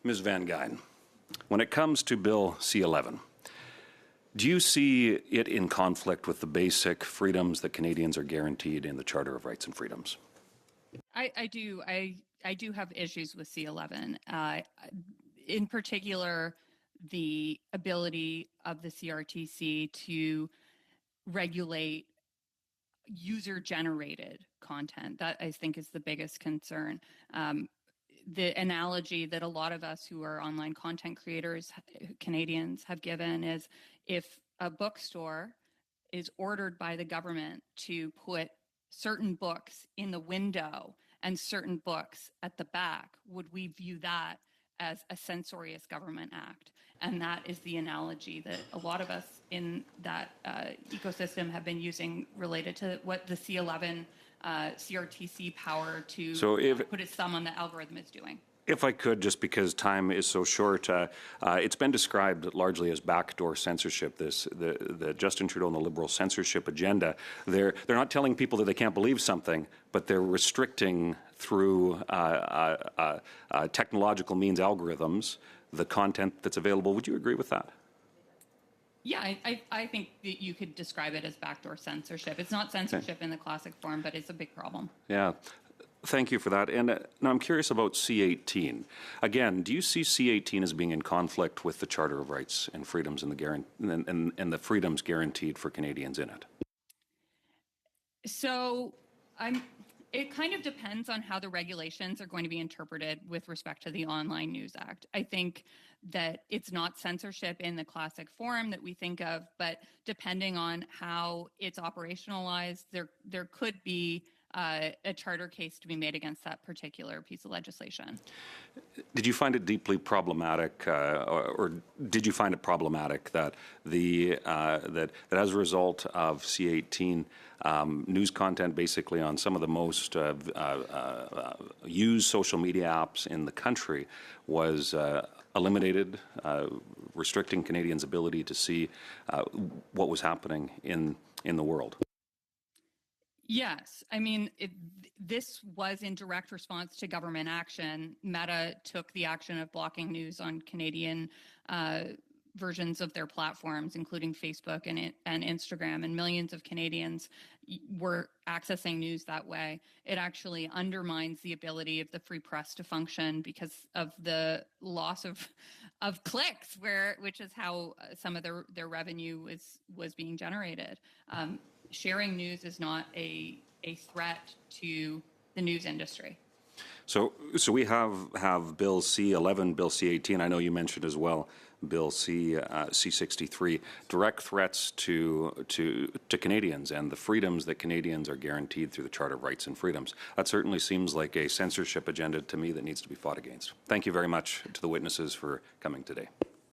Ms. Van Geyn, when it comes to Bill C-11, do you see it in conflict with the basic freedoms that Canadians are guaranteed in the Charter of Rights and Freedoms? I do. I do have issues with C-11. In particular, the ability of the CRTC to regulate user-generated content. That, I think, is the biggest concern. The analogy that a lot of us who are online content creators, Canadians, have given is if a bookstore is ordered by the government to put certain books in the window and certain books at the back, would we view that as a censorious government act? And that is the analogy that a lot of us in that ecosystem have been using related to what the C-11 CRTC power to put its thumb on the algorithm is doing. If I could, just because time is so short, it's been described largely as backdoor censorship. The Justin Trudeau and the Liberal censorship agenda. They're not telling people that they can't believe something, but they're restricting through technological means, algorithms, the content that's available. Would you agree with that? Yeah, I think that you could describe it as backdoor censorship. It's not censorship in the classic form, but it's a big problem. Yeah. Thank you for that. And now I'm curious about C-18. Again, do you see C-18 as being in conflict with the Charter of Rights and Freedoms and the freedoms guaranteed for Canadians in it? So it kind of depends on how the regulations are going to be interpreted with respect to the Online News Act. I think that it's not censorship in the classic form that we think of, but depending on how it's operationalized, there could be a charter case to be made against that particular piece of legislation. Did you find it deeply problematic, or did you find it problematic that that as a result of C-18, news content basically on some of the most used social media apps in the country was eliminated, restricting Canadians' ability to see what was happening in the world? Yes. I mean, this was in direct response to government action. Meta took the action of blocking news on Canadian versions of their platforms, including Facebook and Instagram, and millions of Canadians were accessing news that way. It actually undermines the ability of the free press to function because of the loss of clicks, which is how some of their revenue was being generated. Sharing news is not a threat to the news industry. So we have Bill C-11, Bill C-18. I know you mentioned as well Bill C-63. Direct threats to Canadians and the freedoms that Canadians are guaranteed through the Charter of Rights and Freedoms. That certainly seems like a censorship agenda to me that needs to be fought against. Thank you very much to the witnesses for coming today.